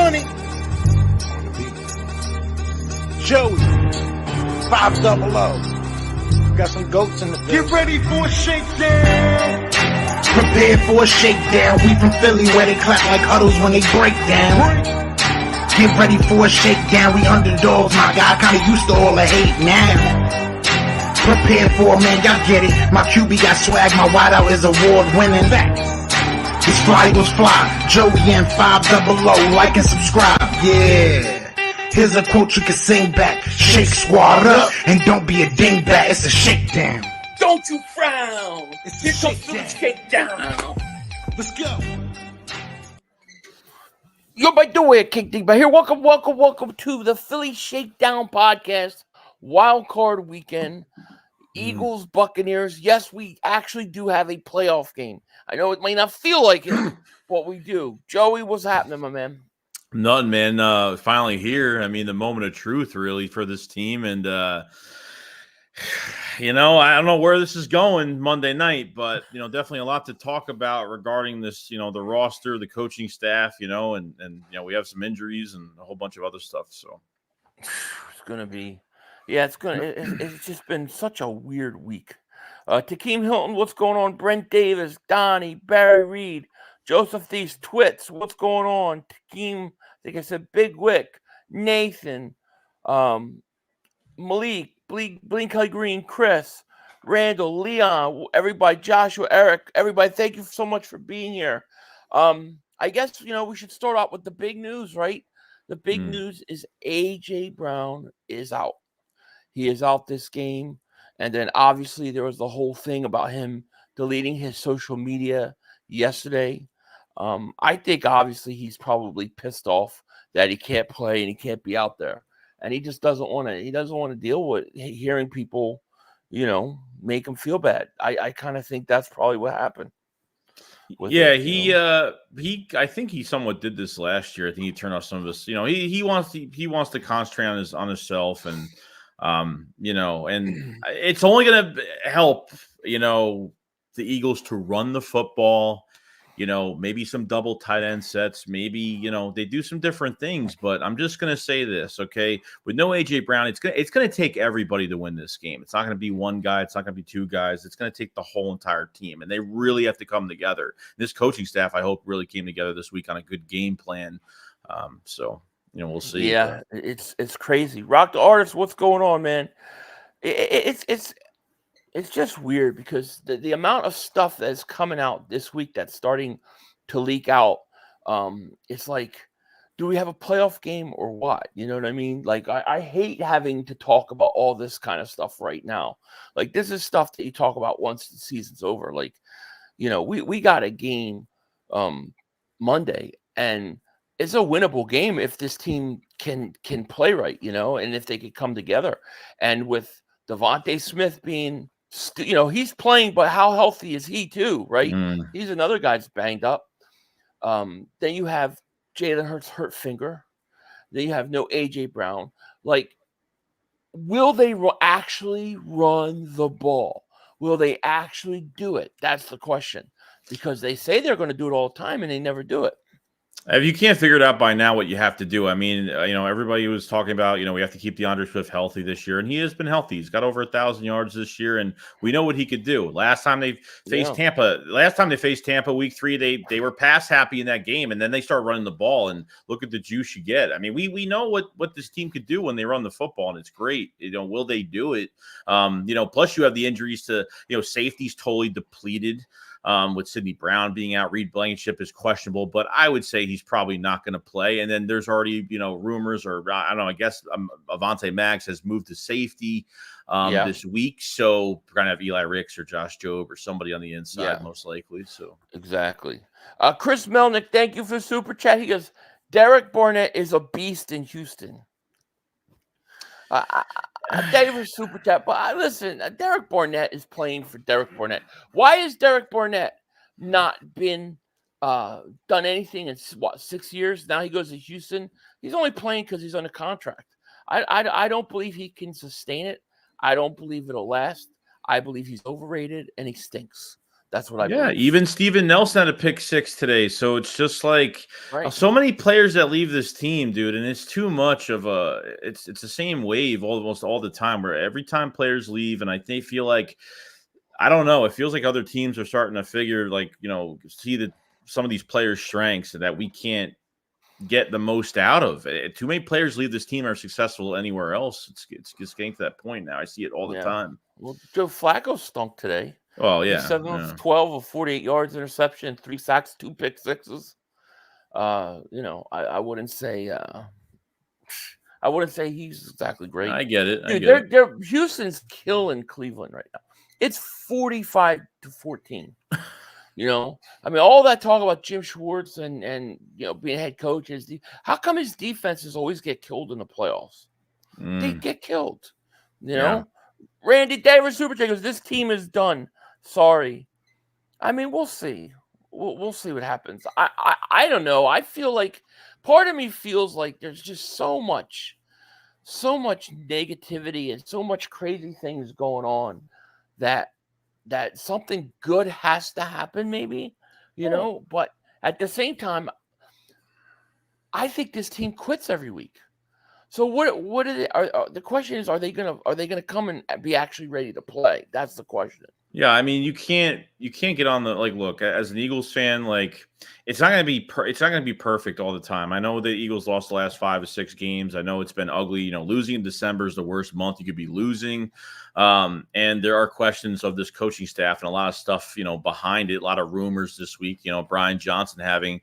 Sonny, Joey, 500. Got some goats in the building. Get ready for a shakedown. Prepare for a shakedown. We from Philly where they clap like huddles when they break down. Get ready for a shakedown. We underdogs, my guy. Kinda used to all the hate now. Prepare for it, man, y'all get it. My QB got swag, my wideout is award winning. His fly was fly, Joey and 500. Like and subscribe, yeah. Here's a quote you can sing back. Shake squad up, and don't be a dingbat. It's a shakedown. Don't you frown. Here comes the shakedown. Let's go. Yo, by the way, King Dingbat here. Welcome to the Philly Shakedown podcast. Wild card weekend. Eagles, Buccaneers. Yes, we actually do have a playoff game. I know it may not feel like it, but we do. Joey, what's happening, my man? Nothing, man. Finally here. I mean, the moment of truth, really, for this team. And, I don't know where this is going Monday night, but, definitely a lot to talk about regarding this, the roster, the coaching staff, and we have some injuries and a whole bunch of other stuff. So it's going to be. Yeah, it's just been such a weird week. Takeem Hilton, what's going on? Brent Davis, Donnie, Barry Reed, Joseph Thies, Twits, what's going on? Takeem, I think I said Big Wick, Nathan, Malik, Blink Kelly Green, Chris, Randall, Leon, everybody, Joshua, Eric, everybody, thank you so much for being here. I guess, we should start out with the big news, right? The big news is A.J. Brown is out. He is out this game. And then obviously there was the whole thing about him deleting his social media yesterday. I think obviously he's probably pissed off that he can't play and he can't be out there. And he just doesn't want to deal with hearing people, make him feel bad. I kind of think that's probably what happened. I think he somewhat did this last year. I think he turned off some of his, he wants to concentrate on himself and and it's only going to help, the Eagles to run the football, maybe some double tight end sets, maybe, they do some different things, but I'm just going to say this, okay, with no A.J. Brown, it's going to take everybody to win this game. It's not going to be one guy. It's not going to be two guys. It's going to take the whole entire team, and they really have to come together. This coaching staff, I hope, really came together this week on a good game plan. We'll see. Yeah, it's crazy. Rock the Artist, what's going on, man? It's just weird because the amount of stuff that's coming out this week that's starting to leak out. It's like, do we have a playoff game or what? You know what I mean? Like, I hate having to talk about all this kind of stuff right now. Like, this is stuff that you talk about once the season's over. Like, we got a game Monday, and it's a winnable game if this team can play right, and if they could come together. And with Devontae Smith being, he's playing, but how healthy is he too, right? He's another guy that's banged up. Then you have Jalen Hurts hurt finger. Then you have no A.J. Brown. Like, will they actually run the ball? Will they actually do it? That's the question. Because they say they're going to do it all the time, and they never do it. If you can't figure it out by now what you have to do, I mean, everybody was talking about, we have to keep DeAndre Swift healthy this year, and he has been healthy. He's got over 1,000 yards this year, and we know what he could do. Last time they faced Tampa week 3, they were pass happy in that game, and then they start running the ball, and look at the juice you get. I mean, we know what this team could do when they run the football, and it's great. Will they do it? Plus you have the injuries to, safety's totally depleted. With Sidney Brown being out, Reed Blankenship is questionable, but I would say he's probably not going to play. And then there's already, rumors, or I don't know, I guess Avonte Maggs has moved to safety this week. So we're going to have Eli Ricks or Josh Jobe or somebody on the inside, most likely. So exactly. Chris Melnick, thank you for the super chat. He goes, Derek Barnett is a beast in Houston. Thank you for super chat, but listen, Derek Barnett is playing for Derek Barnett. Why has Derek Barnett not been done anything in 6 years? Now he goes to Houston. He's only playing because he's under contract. I don't believe he can sustain it. I don't believe it'll last. I believe he's overrated and he stinks. That's what I Yeah, believe. even Steven Nelson had a pick 6 today. So it's just like so many players that leave this team, dude, and it's too much of a it's the same wave almost all the time where every time players leave and they feel like I don't know, it feels like other teams are starting to figure like, see that some of these players' strengths that we can't get the most out of. Too many players leave this team are successful anywhere else. It's just getting to that point now. I see it all the time. Well, Joe Flacco stunk today. Oh, He's 7 of 12 of 48 yards, interception, 3 sacks, 2 pick sixes. I wouldn't say he's exactly great. I get it. Dude, they're Houston's killing Cleveland right now. It's 45-14. I mean, all that talk about Jim Schwartz and being head coach is how come his defenses always get killed in the playoffs? They get killed. Randy Davis Super goes, this team is done. Sorry. I mean, we'll see. We'll see what happens. I don't know. I feel like part of me feels like there's just so much negativity and so much crazy things going on that something good has to happen, maybe, but at the same time, I think this team quits every week. So what are they? The question is, are they gonna come and be actually ready to play? That's the question. Yeah, I mean, you can't get on the look, as an Eagles fan, it's not going to be perfect all the time. I know the Eagles lost the last 5 or 6 games. I know it's been ugly. Losing in December is the worst month you could be losing. And there are questions of this coaching staff and a lot of stuff, behind it, a lot of rumors this week, Brian Johnson having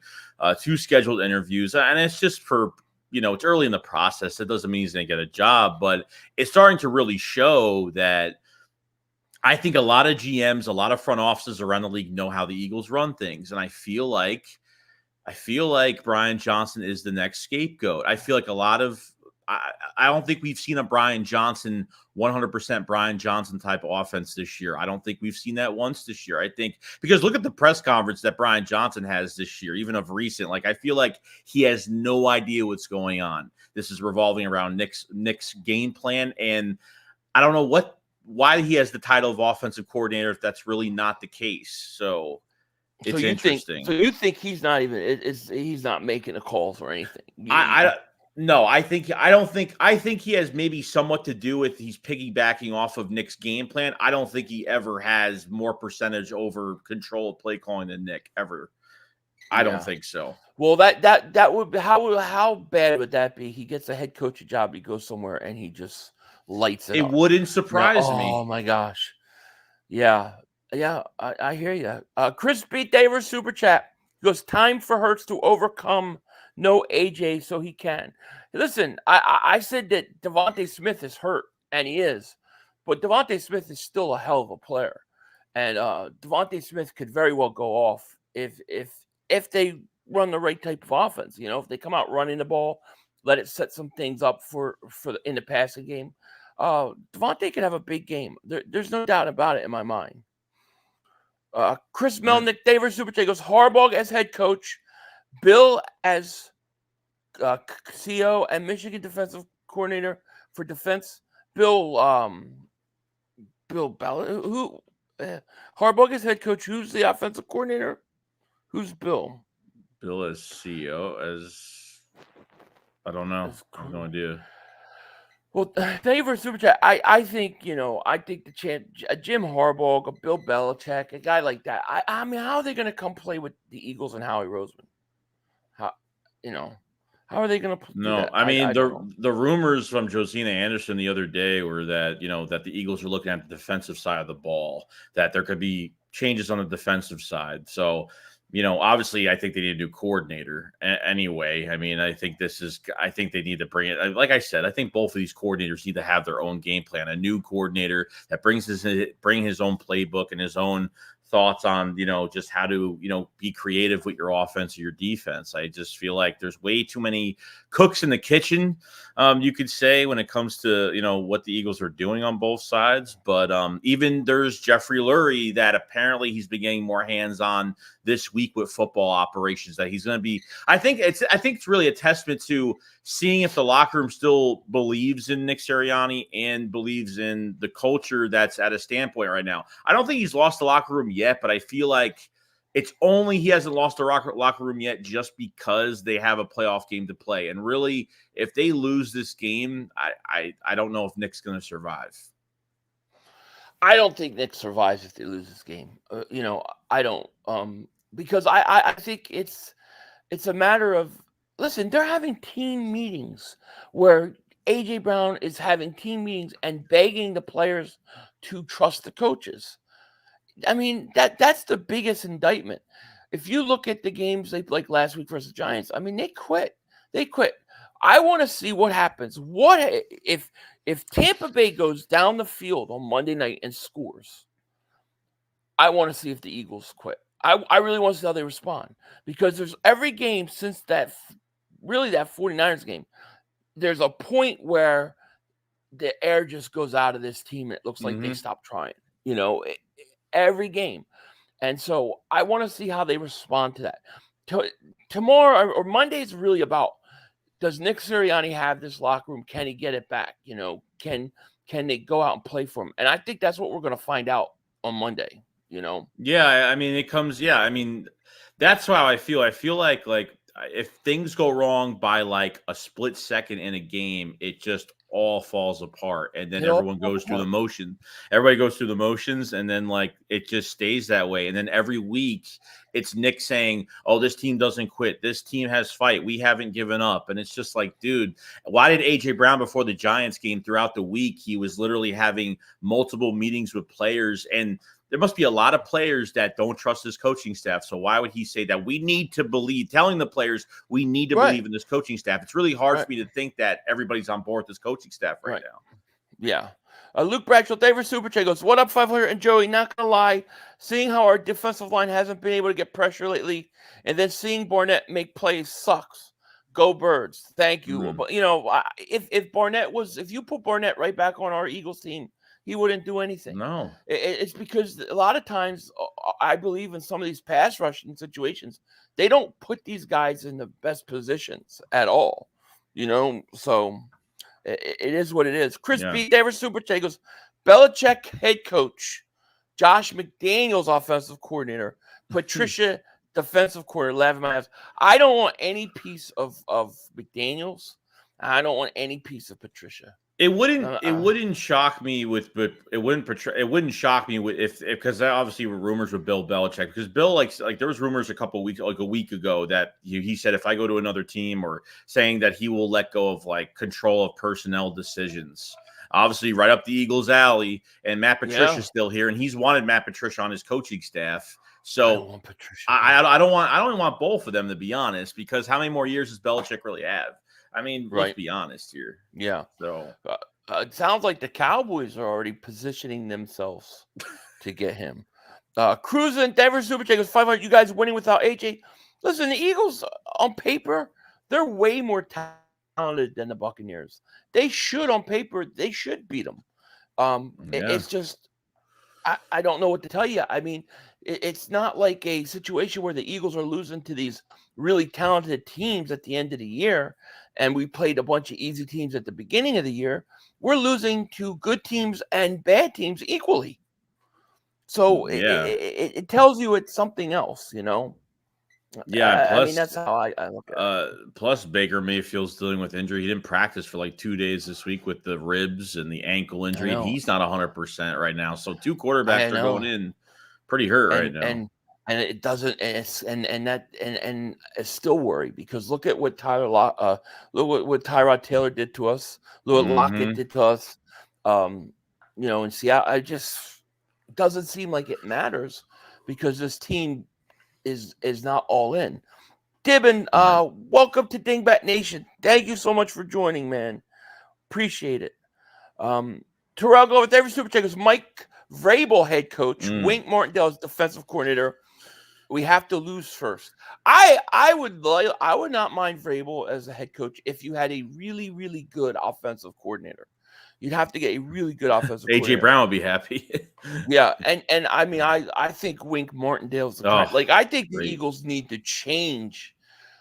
2 scheduled interviews, and it's just for, it's early in the process. It doesn't mean he's going to get a job, but it's starting to really show that I think a lot of GMs, a lot of front offices around the league know how the Eagles run things. And I feel like Brian Johnson is the next scapegoat. I feel like I don't think we've seen a Brian Johnson, 100% Brian Johnson type of offense this year. I don't think we've seen that once this year. I think because look at the press conference that Brian Johnson has this year, even of recent. I feel like he has no idea what's going on. This is revolving around Nick's game plan. And I don't know why he has the title of offensive coordinator if that's really not the case. So it's interesting. So you think he's not even he's not making the calls or anything? I think he has maybe somewhat to do with he's piggybacking off of Nick's game plan. I don't think he ever has more percentage over control of play calling than Nick ever. I don't think so. Well, that would be how bad would that be? He gets a head coach job, he goes somewhere and he just lights it up. Wouldn't surprise me. Oh my gosh. Yeah. I hear you. Chris B. Davis super chat goes, time for Hurts to overcome no AJ so he can. Listen, I said that Devontae Smith is hurt, and he is, but Devontae Smith is still a hell of a player, and Devontae Smith could very well go off if they run the right type of offense. If they come out running the ball, let it set some things up for in the passing game. Devontae could have a big game. There's no doubt about it in my mind. Chris Melnick, David Super goes, Harbaugh as head coach, Bill as CO and Michigan defensive coordinator for defense. Bill Bell, Harbaugh as head coach. Who's the offensive coordinator? Who's Bill? Bill as CEO I don't know. I have no idea. Well, thank you for super chat. I think the Jim Harbaugh, Bill Belichick, a guy like that. I mean, how are they going to come play with the Eagles and Howie Roseman? How are they going to? No, I mean the rumors from Josina Anderson the other day were that that the Eagles are looking at the defensive side of the ball, that there could be changes on the defensive side. So. Obviously, I think they need a new coordinator anyway. I mean, I think they need to bring it. Like I said, I think both of these coordinators need to have their own game plan. A new coordinator that bring his own playbook and his own thoughts on, just how to, be creative with your offense or your defense. I just feel like there's way too many cooks in the kitchen, you could say, when it comes to, what the Eagles are doing on both sides. But even there's Jeffrey Lurie that apparently he's been getting more hands-on this week with football operations, that he's going to be, I think it's really a testament to seeing if the locker room still believes in Nick Sirianni and believes in the culture that's at a standpoint right now. I don't think he's lost the locker room yet, but I feel like it's only he hasn't lost the locker room yet just because they have a playoff game to play. And really, if they lose this game, I don't know if Nick's going to survive. I don't think Nick survives if they lose this game. I don't. Because I think it's a matter of, listen, they're having team meetings where A.J. Brown is having team meetings and begging the players to trust the coaches. I mean, that's the biggest indictment. If you look at the games they like last week versus Giants, I mean, they quit. I want to see what happens. What if Tampa Bay goes down the field on Monday night and scores? I want to see if the Eagles quit. I really want to see how they respond, because there's every game since that 49ers game, there's a point where the air just goes out of this team. It looks like they stopped trying, every game. And so I want to see how they respond to that. Tomorrow or Monday is really about, does Nick Sirianni have this locker room? Can he get it back? Can they go out and play for him? And I think that's what we're going to find out on Monday. Yeah, I mean, it comes. Yeah, I mean, that's how I feel. I feel like if things go wrong by like a split second in a game, it just all falls apart, and then everyone goes through the motion. Everybody goes through the motions, and then like it just stays that way. And then every week, it's Nick saying, "Oh, this team doesn't quit. This team has fight. We haven't given up." And it's just like, dude, why did A.J. Brown before the Giants game throughout the week, he was literally having multiple meetings with players, and there must be a lot of players that don't trust his coaching staff. So why would he say that? We need to believe, telling the players we need to believe in this coaching staff. It's really hard for me to think that everybody's on board with this coaching staff right now. Yeah. Luke Bradshaw, David Super Chat goes, what up, 500 and Joey? Not going to lie, seeing how our defensive line hasn't been able to get pressure lately, and then seeing Barnett make plays sucks. Go Birds. Thank you. But, if you put Barnett right back on our Eagles team, he wouldn't do anything. No. It's because a lot of times, I believe in some of these pass rushing situations, they don't put these guys in the best positions at all. So it is what it is. Chris B. Davis Super Chat goes, Belichick head coach, Josh McDaniels offensive coordinator, Patricia defensive coordinator, laughing my ass. I don't want any piece of McDaniels. I don't want any piece of Patricia. It wouldn't shock me but it wouldn't shock me if because obviously were rumors with Bill Belichick, because Bill like there was rumors a week ago that he said, if I go to another team, or saying that he will let go of like control of personnel decisions. Obviously right up the Eagles' alley, and Matt Patricia's still here, and he's wanted Matt Patricia on his coaching staff. So I don't want both of them, to be honest, because how many more years does Belichick really have? I mean, let's be honest here. Yeah. So it sounds like the Cowboys are already positioning themselves to get him. Cruising, Denver Super Chat goes, 500. You guys winning without AJ. Listen, the Eagles on paper, they're way more talented than the Buccaneers. They should, on paper, they should beat them. It's just, I don't know what to tell you. I mean, it's not like a situation where the Eagles are losing to these really talented teams at the end of the year, and we played a bunch of easy teams at the beginning of the year. We're losing to good teams and bad teams equally. So it tells you it's something else, Yeah, plus, I mean, that's how I look at it. Plus, Baker Mayfield's dealing with injury. He didn't practice for like 2 days this week with the ribs and the ankle injury, and he's not 100% right now. So 2 quarterbacks are going in pretty hurt right now. And it doesn't, and it's still worry, because look at what Tyrod Taylor did to us. Look what Lockett did to us. In Seattle, it just doesn't seem like it matters, because this team is not all in. Dibben, welcome to Dingbat Nation. Thank you so much for joining, man. Appreciate it. Terrell, go with every super check is Mike Vrabel head coach, Wink Martindale's defensive coordinator. We have to lose first. I would not mind Vrabel as a head coach if you had a really, really good offensive coordinator. You'd have to get a really good offensive coordinator. A.J. Brown would be happy. Yeah, and I mean, I think Wink Martindale's the I think the Eagles need to change.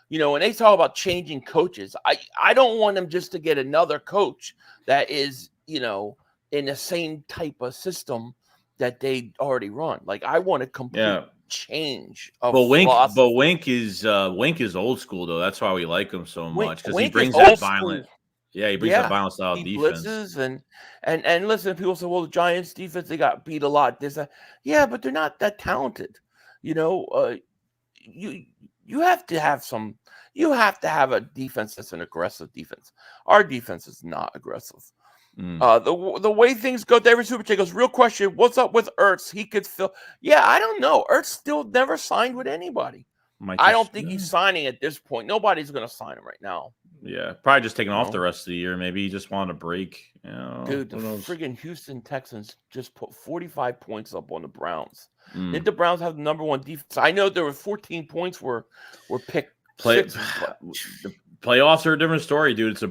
When they talk about changing coaches, I don't want them just to get another coach that is, in the same type of system that they already run. Like I want a complete change of philosophy. But Wink is old school though. That's why we like him so much because he Wink is brings that old violent. school. Yeah, he brings that violent style He defense. blitzes and listen, people say, well, the Giants defense, they got beat a lot. Yeah, but they're not that talented. You know, you have to have a defense that's an aggressive defense. Our defense is not aggressive. The way things go, David Superchat goes, real question, what's up with Ertz? He could fill. Yeah, I don't know. Ertz still never signed with anybody. I don't think he's signing at this point. Nobody's going to sign him right now. Yeah, probably just taking off the rest of the year. Maybe he just wanted a break. Dude, the friggin' Houston Texans just put 45 points up on the Browns. Did the Browns have the number one defense? I know there were 14 points were picked. The playoffs are a different story, dude. It's a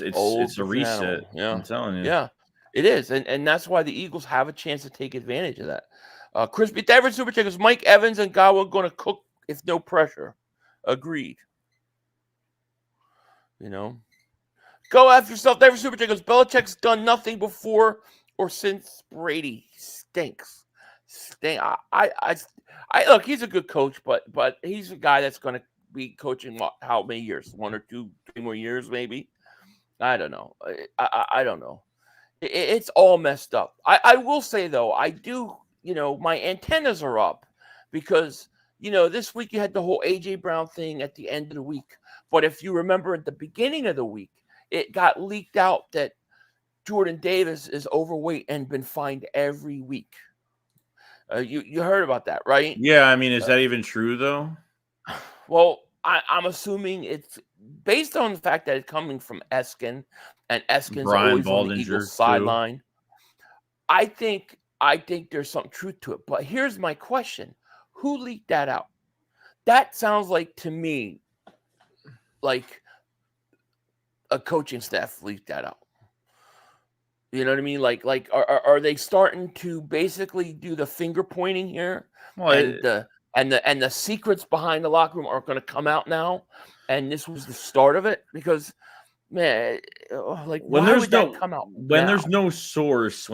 it's a reset. Yeah, I'm telling you. Yeah, it is, and that's why the Eagles have a chance to take advantage of that. Crispy David Super Check is Mike Evans and Godwin going to cook if no pressure. Agreed. You know, go after yourself. David Super Check goes, Belichick's done nothing before or since Brady. Stinks. I look, he's a good coach, but he's a guy that's going to be coaching how many years? 1 or 2, 3 more years, maybe. I don't know. I don't know. It's all messed up. I will say though, I do. You know, my antennas are up because this week you had the whole AJ Brown thing at the end of the week. But if you remember at the beginning of the week, it got leaked out that Jordan Davis is overweight and been fined every week. You heard about that, right? Yeah, I mean, is that even true though? Well, I'm assuming it's based on the fact that it's coming from Eskin, and Eskin's always on the Eagles sideline. I think there's some truth to it. But here's my question: who leaked that out? That sounds like to me like a coaching staff leaked that out. You know what I mean? Like are they starting to basically do the finger pointing here? Well, and the secrets behind the locker room are going to come out now, and this was the start of it because, man, like when why there's would no that come out when now? there's no source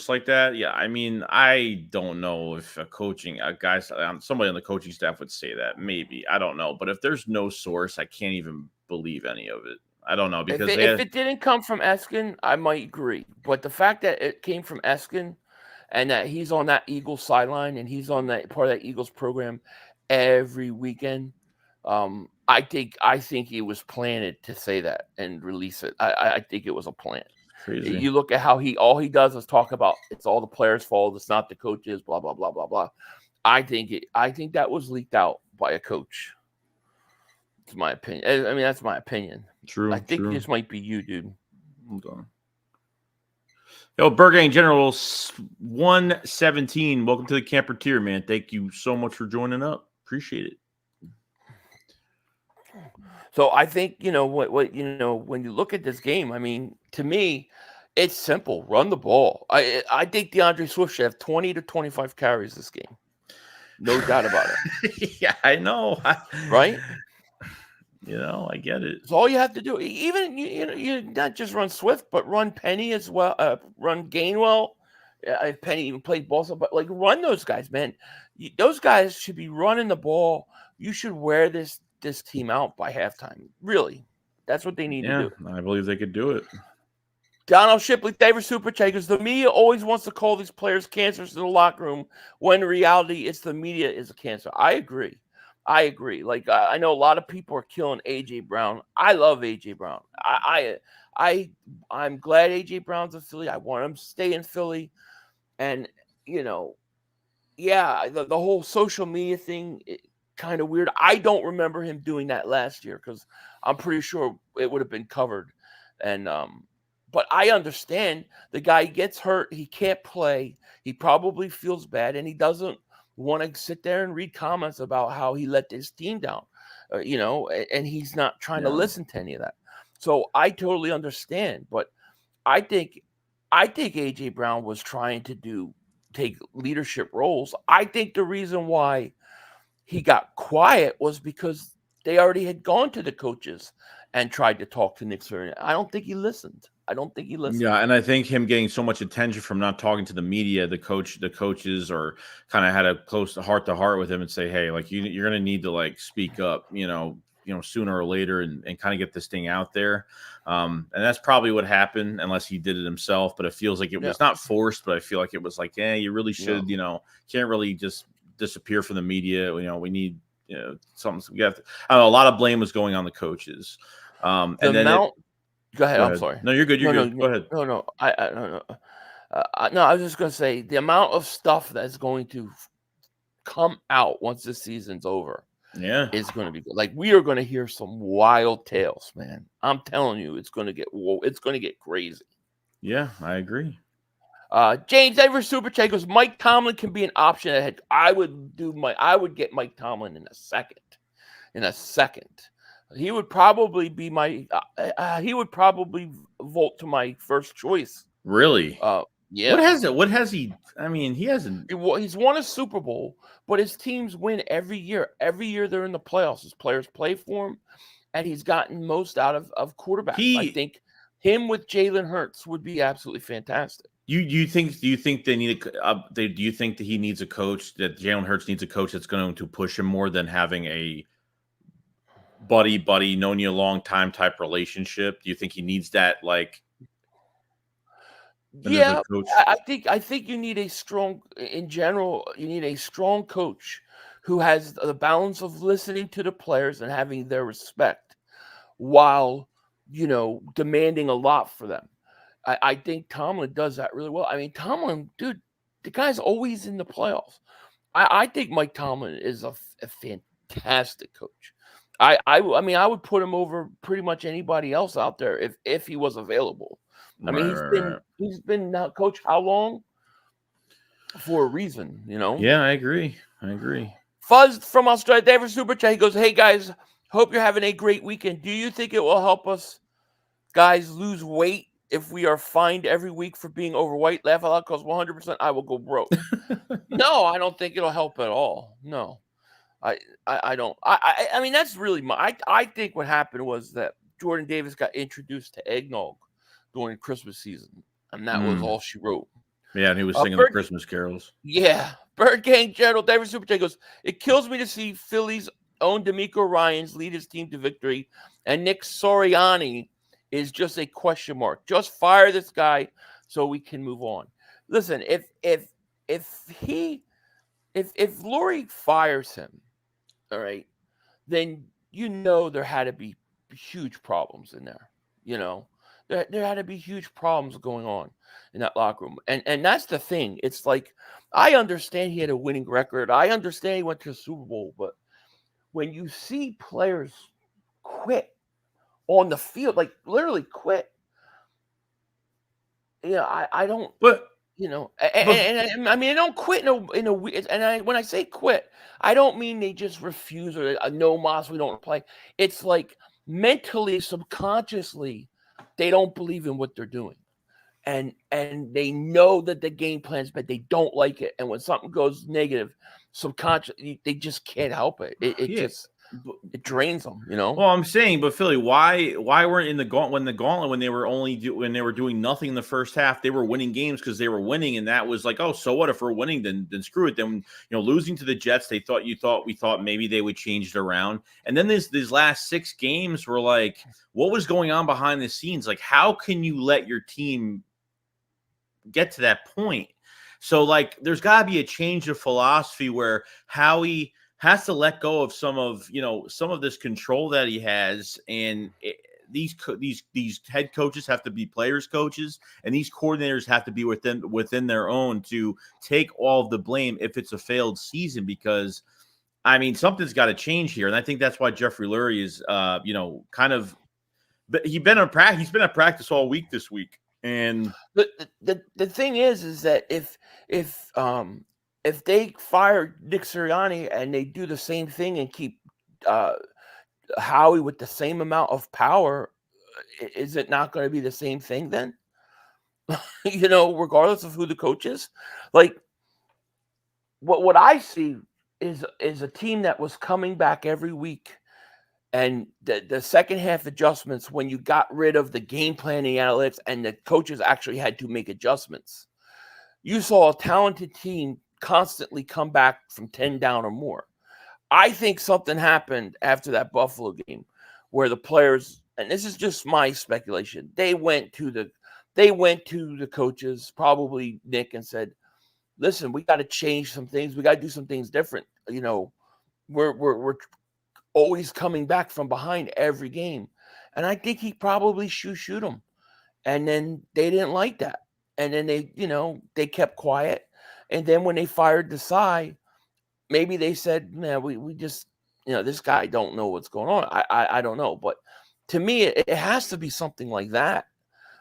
like that. Yeah, I mean, I don't know if somebody on the coaching staff would say that. Maybe, I don't know, but if there's no source, I can't even believe any of it. I don't know because if it didn't come from Eskin, I might agree, but the fact that it came from Eskin and that he's on that Eagles sideline and he's on that part of that Eagles program every weekend, I think he was planted to say that and release it. I think it was a plan. Crazy. You look at how all he does is talk about it's all the players' fault. It's not the coaches. Blah blah blah blah blah. I think that was leaked out by a coach. It's my opinion. I mean, that's my opinion. True. I think this might be you, dude. Hold on. Yo, Burgang General 117. Welcome to the Camper Tier, man. Thank you so much for joining up. Appreciate it. So I think what when you look at this game, I mean, to me, it's simple. Run the ball. I think DeAndre Swift should have 20 to 25 carries this game. No doubt about it. Yeah, I know. Right? I get it. It's all you have to do. Even you not just run Swift, but run Penny as well. Run Gainwell. If Penny even played ball, but like run those guys, man. Those guys should be running the ball. You should wear this team out by halftime. Really, that's what they need to do. I believe they could do it. Donald Shipley, David Superchakers. The media always wants to call these players cancers in the locker room when in reality it's the media is a cancer. I agree. Like I know a lot of people are killing AJ Brown. I love AJ Brown. I'm glad AJ Brown's in Philly. I want him to stay in Philly. And the whole social media thing, kind of weird. I don't remember him doing that last year because I'm pretty sure it would have been covered. And but I understand the guy gets hurt. He can't play. He probably feels bad, and he doesn't want to sit there and read comments about how he let his team down, and he's not trying to listen to any of that. So I totally understand, but I think AJ Brown was trying to take leadership roles. I think the reason why he got quiet was because they already had gone to the coaches and tried to talk to Nick Sirianni. I don't think he listened. I don't think he listens. Yeah, and I think him getting so much attention from not talking to the media, the coaches, or kind of had a close heart to heart with him and say, hey, like you're going to need to like speak up, sooner or later, and kind of get this thing out there. And that's probably what happened, unless he did it himself. But it feels like it was not forced, but I feel like it was like, you really should, can't really just disappear from the media. We need, something. We have to, I don't know, a lot of blame was going on the coaches. And then Go ahead. Go I'm ahead. sorry. No, you're good. You're good. Go ahead. No. No, I was just going to say the amount of stuff that's going to come out once the season's over is going to be good. Like, we are going to hear some wild tales, man. I'm telling you, it's going to get crazy. Yeah, I agree. James Ever Super Chat goes, Mike Tomlin can be an option ahead. I would get Mike Tomlin in a second. He would probably be he would probably vote to my first choice. Really? Yeah. What has he? I mean, he hasn't. He's won a Super Bowl, but his teams win every year. Every year they're in the playoffs. His players play for him, and he's gotten most out of quarterbacks. I think him with Jalen Hurts would be absolutely fantastic. Do you think they need do you think that he needs a coach, that Jalen Hurts needs a coach that's going to push him more than having a buddy, known you a long time type relationship? Do you think he needs that, like? Yeah, I think you need a strong coach who has the balance of listening to the players and having their respect while, demanding a lot for them. I think Tomlin does that really well. I mean, Tomlin, dude, the guy's always in the playoffs. I think Mike Tomlin is a fantastic coach. I would put him over pretty much anybody else out there if he was available. I mean, he's been now coach how long? For a reason, Yeah, I agree. Fuzz from Australia, David Super Chat, he goes, hey guys, hope you're having a great weekend. Do you think it will help us guys lose weight if we are fined every week for being overweight? Laugh out loud, because 100% I will go broke. No, I don't think it'll help at all. No, I don't. I mean, that's really I think what happened was that Jordan Davis got introduced to eggnog during Christmas season, and that was all she wrote. Yeah, and he was singing the Christmas carols. Yeah. Bird Gang General David Super Chat goes, it kills me to see Philly's own D'Amico Ryans lead his team to victory, and Nick Sirianni is just a question mark. Just fire this guy so we can move on. Listen, if Lurie fires him, all right, then there had to be huge problems in there. There had to be huge problems going on in that locker room. And that's the thing. It's like, I understand he had a winning record. I understand he went to the Super Bowl. But when you see players quit on the field, like literally quit, I don't. But I mean, I don't quit in a when I say quit, I don't mean they just refuse or no, Moss, we don't play. It's like mentally, subconsciously, they don't believe in what they're doing. And they know that the game plan's bad. They don't like it. And when something goes negative, subconsciously, they just can't help it. It drains them, Well, I'm saying, but Philly, why weren't in the gauntlet when they were doing nothing in the first half? They were winning games because they were winning, and that was like, oh, so what if we're winning? Then screw it. Then losing to the Jets, we thought maybe they would change it around, and then these last 6 games were like, what was going on behind the scenes? Like, how can you let your team get to that point? So like, there's got to be a change of philosophy where Howie has to let go of some of this control that he has, and these head coaches have to be players coaches, and these coordinators have to be within their own to take all of the blame if it's a failed season, because I mean, something's got to change here, and I think that's why Jeffrey Lurie is kind of, but he's been at practice all week this week. And the thing is that if they fire Nick Sirianni and they do the same thing and keep Howie with the same amount of power, is it not going to be the same thing then? Regardless of who the coach is? Like, what I see is a team that was coming back every week And the second half adjustments, when you got rid of the game planning analytics and the coaches actually had to make adjustments, you saw a talented team constantly come back from 10 down or more. I think something happened after that Buffalo game where the players, and this is just my speculation, they went to the coaches, probably Nick, and said, listen, we got to change some things. We got to do some things different. You know, we're always coming back from behind every game. And I think he probably shoot them. And then they didn't like that. And then they kept quiet. And then when they fired Desai, maybe they said, man, we just, this guy don't know what's going on. I don't know. But to me, it has to be something like that.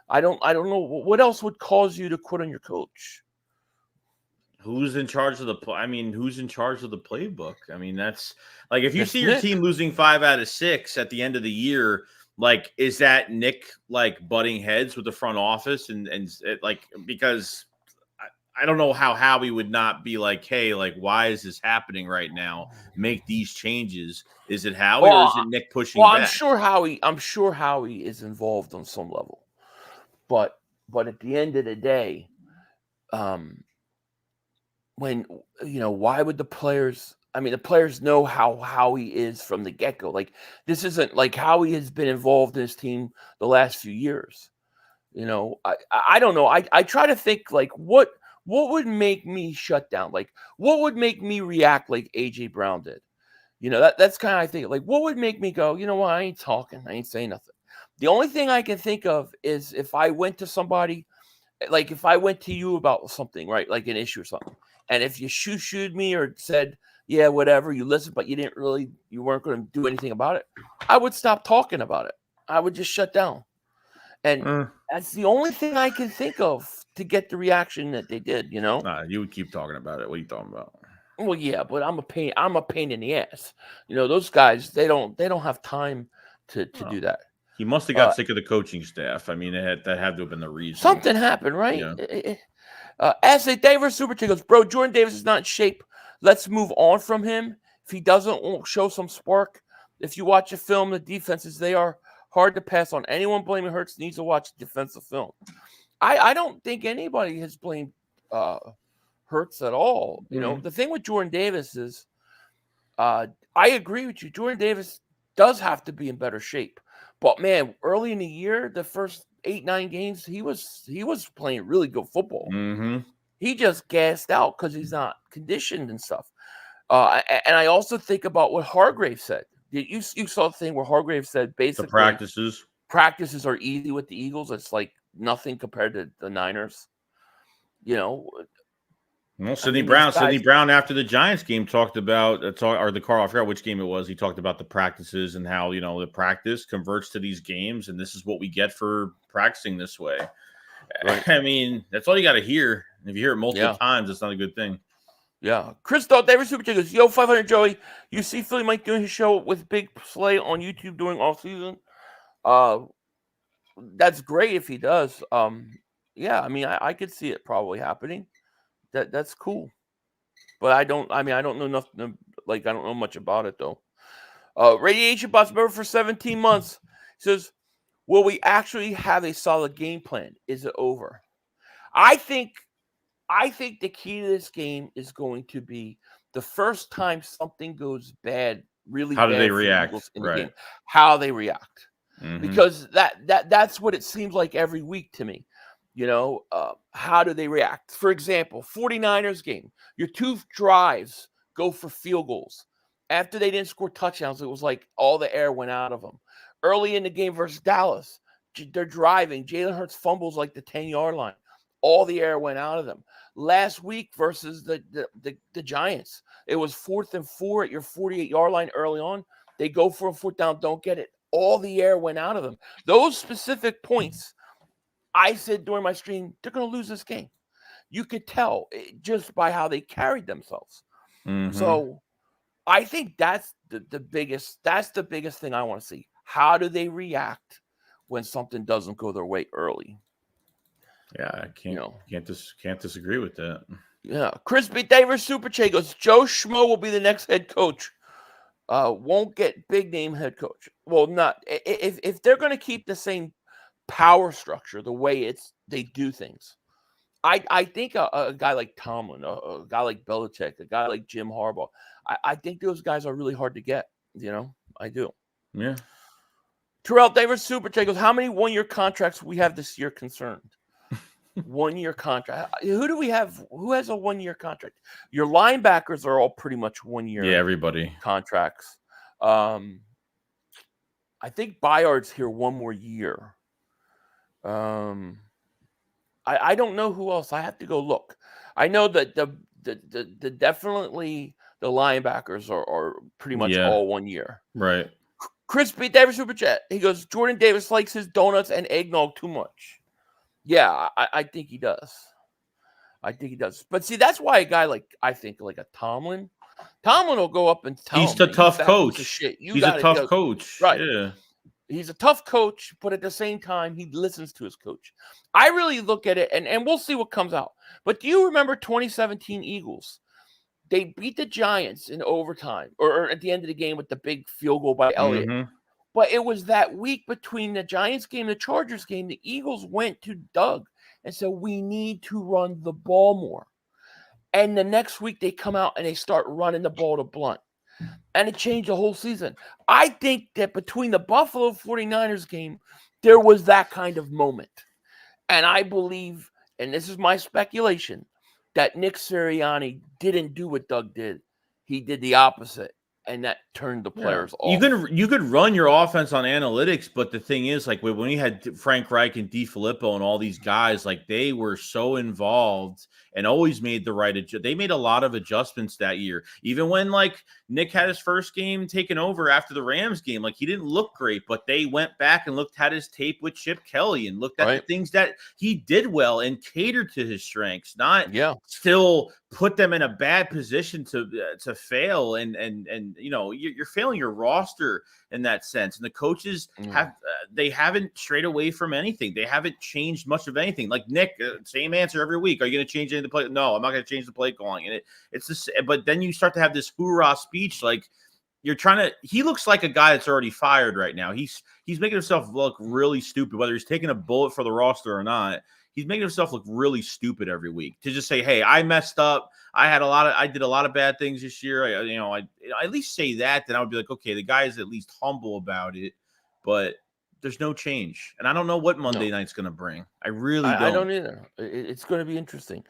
I don't know. What else would cause you to quit on your coach? Who's in charge of who's in charge of the playbook? I mean, that's like, if you see your team losing 5 out of 6 at the end of the year, like, is that Nick like butting heads with the front office and like, because I don't know how Howie would not be like, hey, like, why is this happening right now? Make these changes. Is it Howie or is it Nick pushing back? I'm sure Howie is involved on some level. But at the end of the day, when why would the players? I mean, the players know how Howie is from the get-go. Like, this isn't like Howie has been involved in his team the last few years. I don't know. I try to think, like, what would make me shut down? Like, what would make me react like AJ Brown did? That's kind of, I think, like, what would make me go, you know what, I ain't talking, I ain't saying nothing. The only thing I can think of is if I went to somebody, like if I went to you about something, right, like an issue or something, and if you shooed me or said, yeah, whatever, you listened, but you weren't going to do anything about it, I would stop talking about it. I would just shut down. And that's the only thing I can think of to get the reaction that they did, Nah, you would keep talking about it. What are you talking about? Well, yeah, but I'm a pain in the ass. Those guys, they don't have time to do that. He must have got sick of the coaching staff. I mean, that had to have been the reason. Something happened, right? Yeah. Ashley Davis Super Chick goes, bro, Jordan Davis is not in shape. Let's move on from him. If he doesn't show some spark, if you watch a film, the defenses, they are hard to pass on. Anyone blaming Hurts needs to watch defensive film. I don't think anybody has blamed Hurts at all. The thing with Jordan Davis is, I agree with you. Jordan Davis does have to be in better shape. But man, early in the year, the first 8-9 games, he was playing really good football. Mm-hmm. He just gassed out because he's not conditioned and stuff. And I also think about what Hargrave said. You saw the thing where Hargrave said basically the practices are easy with the Eagles. It's like nothing compared to the Niners. Well, Sidney Brown after the Giants game talked about I forgot which game it was. He talked about the practices and how, the practice converts to these games. And this is what we get for practicing this way. Right. I mean, that's all you got to hear. If you hear it multiple times, it's not a good thing. Yeah. Chris David Super Chick goes, yo, 500 Joey, you see Philly Mike doing his show with Big Slay on YouTube during off season? That's great if he does. Yeah, I mean, I could see it probably happening. That's cool. But I don't know nothing, like, I don't know much about it though. Radiation Bots member for 17 months says, will we actually have a solid game plan? Is it over? I think the key to this game is going to be the first time something goes bad, really how bad. How do they react? In the game, how they react. Mm-hmm. Because that's what it seems like every week to me. How do they react? For example, 49ers game, your 2 drives go for field goals. After they didn't score touchdowns, it was like all the air went out of them. Early in the game versus Dallas, they're driving. Jalen Hurts fumbles like the 10-yard line. All the air went out of them. Last week versus the Giants, it was 4th and 4 at your 48-yard line early on. They go for a 4th down, don't get it. All the air went out of them. Those specific points, I said during my stream, they're going to lose this game. You could tell just by how they carried themselves. Mm-hmm. So I think that's the biggest thing I want to see. How do they react when something doesn't go their way early? Yeah, I can't disagree with that. Yeah. Chris B. Davis Super Che goes, Joe Schmo will be the next head coach. won't get big name head coach. Well, not if they're going to keep the same power structure, the way they do things. I think a guy like Tomlin, a guy like Belichick, a guy like Jim Harbaugh, I think those guys are really hard to get. I do. Yeah. Terrell Davis Super Chat goes, how many 1-year contracts we have this year concerned? 1-year contract. Who do we have? Who has a 1-year contract? Your linebackers are all pretty much 1-year. Yeah, everybody contracts. I think Bayard's here 1 more year. I don't know who else. I have to go look. I know that the definitely the linebackers are pretty much all 1 year. Right. Chris B. Davis Super Chat. He goes, Jordan Davis likes his donuts and eggnog too much. Yeah, I think he does. I think he does. But see, that's why a guy like a Tomlin will go up and tell him. He's a tough coach. He's a tough coach. Right. Yeah. He's a tough coach, but at the same time, he listens to his coach. I really look at it, and we'll see what comes out. But do you remember 2017 Eagles? They beat the Giants in overtime, or at the end of the game with the big field goal by Elliott. Mm-hmm. But it was that week between the Giants game and the Chargers game, the Eagles went to Doug and said, we need to run the ball more. And the next week, they come out and they start running the ball to Blunt. And it changed the whole season. I think that between the Buffalo 49ers game, there was that kind of moment. And I believe, and this is my speculation, that Nick Sirianni didn't do what Doug did. He did the opposite. And that turned the players off. You could run your offense on analytics, but the thing is, like when you had Frank Reich and DeFilippo and all these guys, like they were so involved and always made the right adjustment. They made a lot of adjustments that year. Even when like Nick had his first game taken over after the Rams game, like he didn't look great, but they went back and looked at his tape with Chip Kelly and looked at the things that he did well and catered to his strengths, not still put them in a bad position to fail. And you're failing your roster in that sense. And the coaches they haven't strayed away from anything. They haven't changed much of anything. Like Nick, same answer every week. Are you going to change any of the play? No, I'm not going to change the play calling. And it's this, but then you start to have this hoorah speech. Like you're trying to, he looks like a guy that's already fired right now. He's making himself look really stupid, whether he's taking a bullet for the roster or not. He's making himself look really stupid every week to just say, hey, I messed up. I did a lot of bad things this year. I at least say that. Then I would be like, okay, the guy is at least humble about it, but there's no change. And I don't know what Monday night's going to bring. I really don't. I don't either. It's going to be interesting.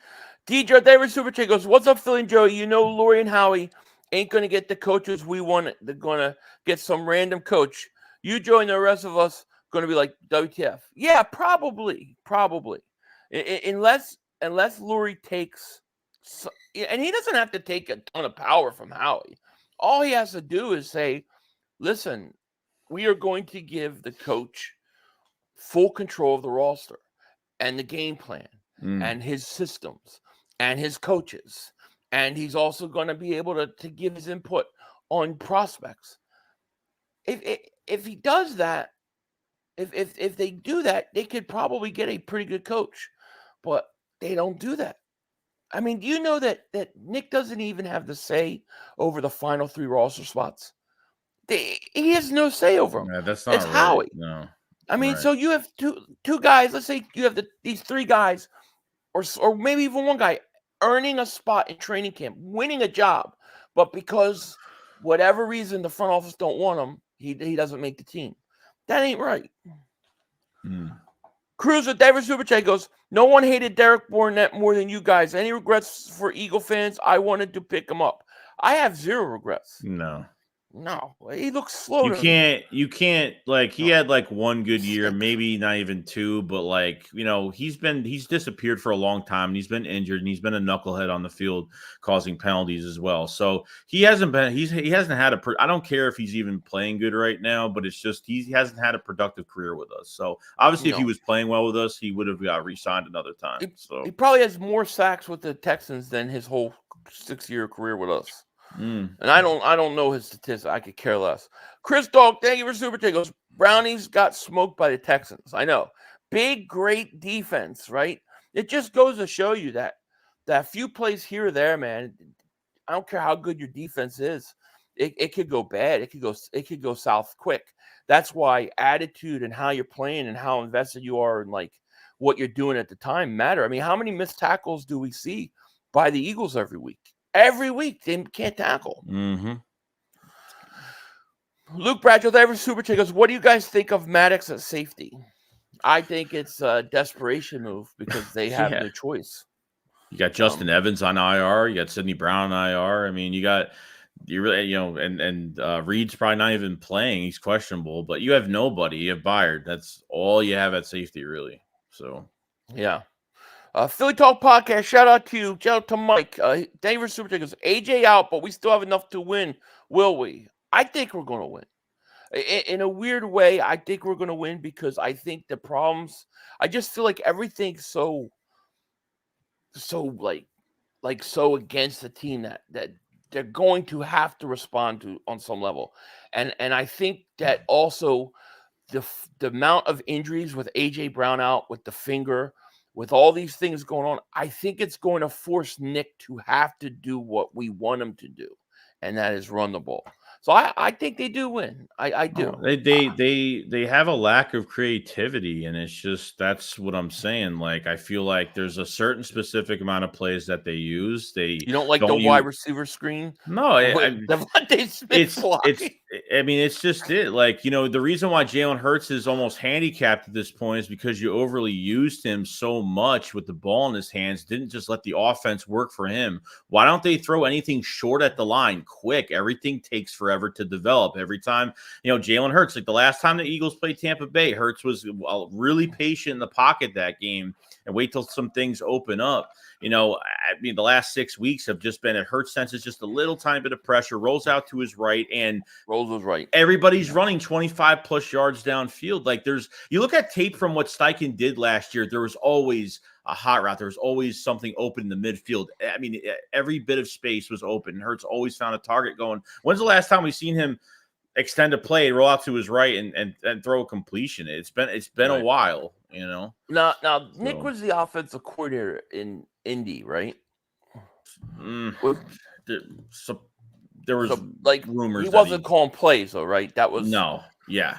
DJ David Super Chat goes, what's up, Philly and Joey? You know, Lori and Howie ain't going to get the coaches we want. They're going to get some random coach. You, Joey, and the rest of us going to be like, WTF. Yeah, probably. Unless Lurie takes, and he doesn't have to take a ton of power from Howie. All he has to do is say, listen, we are going to give the coach full control of the roster and the game plan and his systems and his coaches. And he's also going to be able to give his input on prospects. If he does that, if they do that, they could probably get a pretty good coach. But they don't do that. I mean, do you know that Nick doesn't even have the say over the final 3 roster spots? He has no say over them. Yeah, that's not it's right. Howie. No. I mean, so you have two guys. Let's say you have these 3 guys, or maybe even 1 guy earning a spot in training camp, winning a job, but because whatever reason the front office don't want him, he doesn't make the team. That ain't right. Cruz with David Superchat goes, no one hated Derek Barnett more than you guys. Any regrets for Eagle fans? I wanted to pick him up. I have 0 regrets. No, he looks slow. You can't like he had like 1 good year, maybe not even 2, but like, he's disappeared for a long time and he's been injured and he's been a knucklehead on the field causing penalties as well. So he hasn't had I don't care if he's even playing good right now, but it's just he hasn't had a productive career with us. So obviously if he was playing well with us, he would have got re-signed another time. He probably has more sacks with the Texans than his whole 6-year career with us. And I don't know his statistics. I could care less. Chris Dog, thank you for Super Chat. Goes, Brownies got smoked by the Texans. I know. Big, great defense, right? It just goes to show you that few plays here or there, man. I don't care how good your defense is. it could go bad. It could go south quick. That's why attitude and how you're playing and how invested you are in like what you're doing at the time matter. I mean, how many missed tackles do we see by the Eagles every week? Every week they can't tackle. Mm-hmm. Luke Bradshaw, ever super chat goes, what do you guys think of Maddox at safety? I think it's a desperation move because they have no choice. You got Justin Evans on IR. You got Sidney Brown on IR. I mean, and Reed's probably not even playing. He's questionable, but you have nobody. You have Byard. That's all you have at safety, really. So, yeah. Philly Talk Podcast. Shout out to you. Shout out to Mike. Denver Super Chat goes, AJ out, but we still have enough to win. Will we? I think we're going to win. In a weird way, I think we're going to win because I think the problems, I just feel like everything's so against the team that they're going to have to respond to on some level. And I think that also the amount of injuries with AJ Brown out, with the finger, with all these things going on, I think it's going to force Nick to have to do what we want him to do, and that is run the ball. So I think they do win. I do. They have a lack of creativity, and it's just that's what I'm saying. Like I feel like there's a certain specific amount of plays that they use. You don't like the wide receiver screen? No, it's I mean, it's just it. Like, the reason why Jalen Hurts is almost handicapped at this point is because you overly used him so much with the ball in his hands, didn't just let the offense work for him. Why don't they throw anything short at the line quick? Everything takes forever to develop. Every time, Jalen Hurts, like the last time the Eagles played Tampa Bay, Hurts was really patient in the pocket that game and wait till some things open up. I mean, the last 6 weeks have just been, it Hurts senses just a little tiny bit of pressure, rolls out to his right, and rolls his right. Everybody's running 25 plus yards downfield. Like you look at tape from what Steichen did last year, there was always a hot route. There was always something open in the midfield. I mean, every bit of space was open. Hurts always found a target going. When's the last time we've seen him extend a play, roll out to his right, and throw a completion? It's been right. a while, Now Nick was the offensive coordinator in Indy, right? There was rumors he wasn't calling plays, though, right? That was yeah.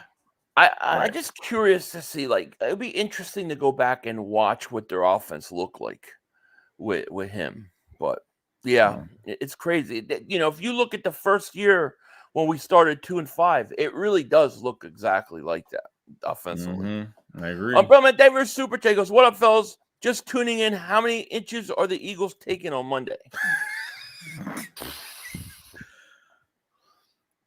I'm just curious to see. Like, it'd be interesting to go back and watch what their offense looked like with him. But it's crazy. If you look at the first year when we started 2-5, it really does look exactly like that offensively. Mm-hmm. I agree. Brahman David Super J goes, "What up, fellas? Just tuning in. How many inches are the Eagles taking on Monday?"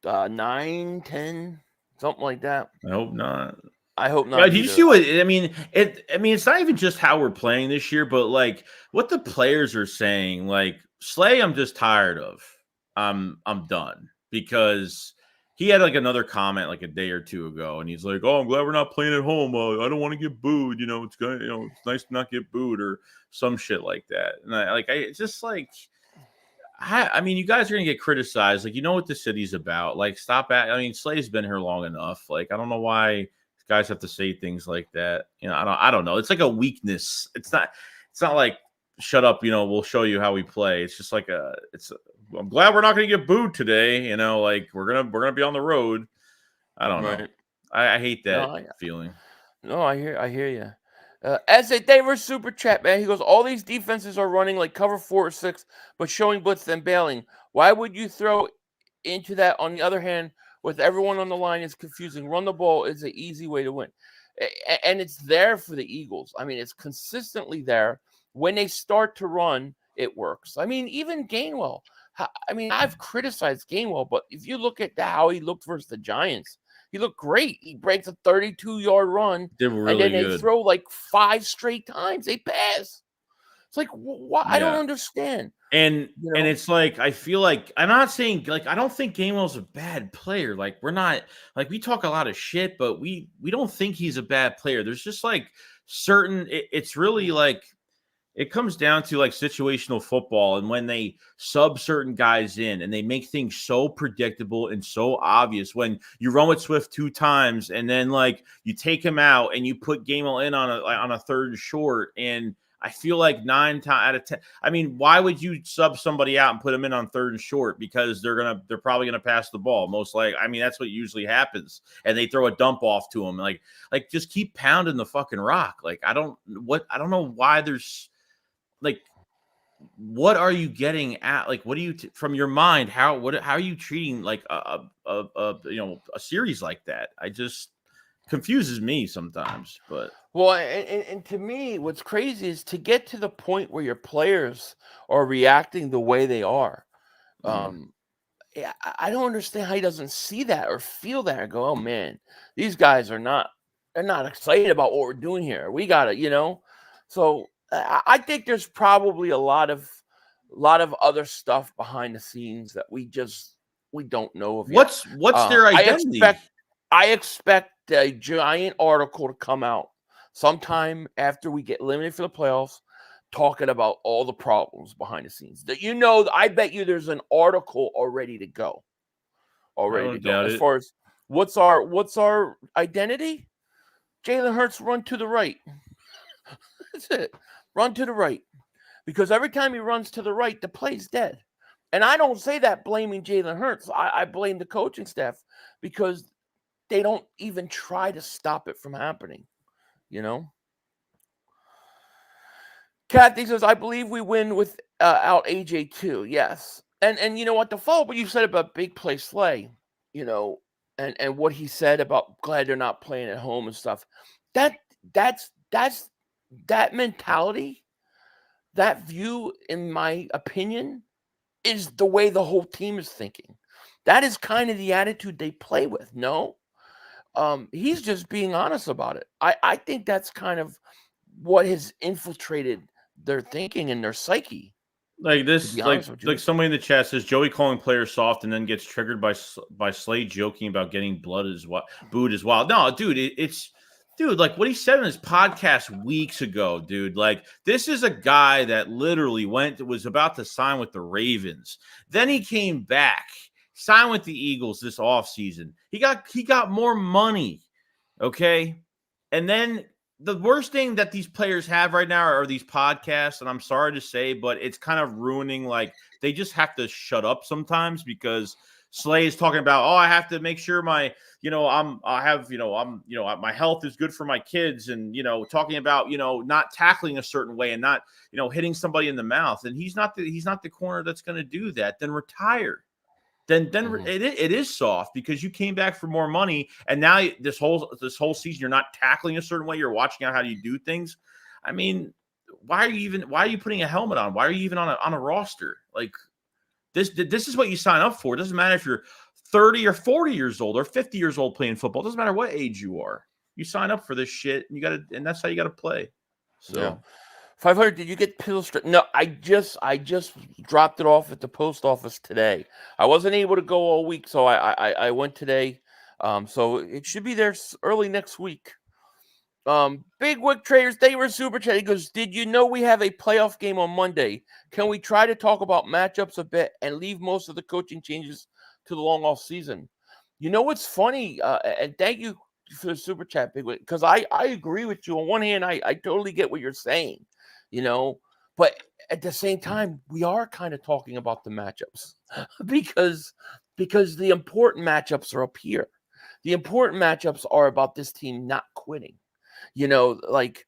9, 10, something like that. I hope not. I hope not. Yeah, do you see what I mean? It's not even just how we're playing this year, but like what the players are saying. Like Slay, I'm just tired of. I'm done, because he had like another comment like a day or two ago, and he's like, "Oh, I'm glad we're not playing at home. I don't want to get booed. It's good. It's nice to not get booed," or some shit like that. And it's just like. I mean, you guys are gonna get criticized. Like, what the city's about. Like, stop at. I mean, Slay's been here long enough. Like, I don't know why guys have to say things like that. I don't know. It's like a weakness. It's not like shut up. We'll show you how we play. It's just like I'm glad we're not gonna get booed today. Like we're gonna be on the road. I don't know. I hate that feeling. No, I hear you. As a David Super Chat, man, he goes, all these defenses are running like cover 4 or 6, but showing blitz then bailing. Why would you throw into that? On the other hand, with everyone on the line, is confusing. Run the ball is an easy way to win. And it's there for the Eagles. I mean, it's consistently there. When they start to run, it works. I mean, even Gainwell. I mean, I've criticized Gainwell, but if you look at how he looked versus the Giants, he looked great. He breaks a 32-yard run, really and then they good. throw like 5 straight times. They pass. It's like, what? I don't understand. And it's like, I feel like, I'm not saying, like, I don't think Gainwell's a bad player. Like, we're not, like, we talk a lot of shit, but we don't think he's a bad player. There's just like certain, it's really like, it comes down to like situational football, and when they sub certain guys in and they make things so predictable and so obvious, when you run with Swift 2 times and then like you take him out and you put Gainwell in on a 3rd and short, and I feel like 9 times out of 10. I mean, why would you sub somebody out and put them in on 3rd and short? Because they're probably gonna pass the ball. Most likely. I mean, that's what usually happens. And they throw a dump off to them. Like just keep pounding the fucking rock. Like I don't know why there's like. What are you getting at? Like, what do you from your mind? How are you treating like a series like that? I just confuses me sometimes. But well, and to me, what's crazy is to get to the point where your players are reacting the way they are. Yeah, I don't understand how he doesn't see that or feel that and go, oh man, these guys they're not excited about what we're doing here. We gotta, so. I think there's probably a lot of other stuff behind the scenes that we don't know of yet. What's their identity? I expect a giant article to come out sometime after we get eliminated for the playoffs, talking about all the problems behind the scenes. That I bet you there's an article already to go. As far as what's our identity? Jalen Hurts run to the right. That's it. Run to the right. Because every time he runs to the right, the play's dead. And I don't say that blaming Jalen Hurts. I blame the coaching staff because they don't even try to stop it from happening. Kathy says, I believe we win without AJ too. Yes. And you know what? The follow-up what you said about big play Slay, and what he said about glad they're not playing at home and stuff. That's that mentality, that view, in my opinion, is the way the whole team is thinking. That is kind of the attitude they play with. No, he's just being honest about it. I think that's kind of what has infiltrated their thinking and their psyche. Like this, like somebody in the chat says Joey calling players soft and then gets triggered by Slade joking about getting booed as well. No, dude, it's. Dude, like what he said in his podcast weeks ago, dude, like this is a guy that literally was about to sign with the Ravens. Then he came back, signed with the Eagles this offseason. He got more money, okay? And then the worst thing that these players have right now are these podcasts, and I'm sorry to say, but it's kind of ruining, like they just have to shut up sometimes because Slay is talking about, I have to make sure my health is good for my kids, and talking about not tackling a certain way and not hitting somebody in the mouth, and he's not the corner that's going to do that. Then retire. Then it is soft because you came back for more money, and now this whole season you're not tackling a certain way. You're watching out how you do things. I mean, why are you putting a helmet on? Why are you even on a roster? Like this is what you sign up for. It doesn't matter if you're 30 or 40 years old or 50 years old playing football. It doesn't matter what age you are. You sign up for this shit, and that's how you got to play. So, yeah. 500. Did you get Pillsbury? No, I just dropped it off at the post office today. I wasn't able to go all week, so I went today. So it should be there early next week. Big Wick Traders, they were super chat. He goes, did you know we have a playoff game on Monday? Can we try to talk about matchups a bit and leave most of the coaching changes to the long off season? What's funny, and thank you for the super chat, Big Wick, because I agree with you. On one hand, I totally get what you're saying, but at the same time, we are kind of talking about the matchups because the important matchups are up here. The important matchups are about this team not quitting. Like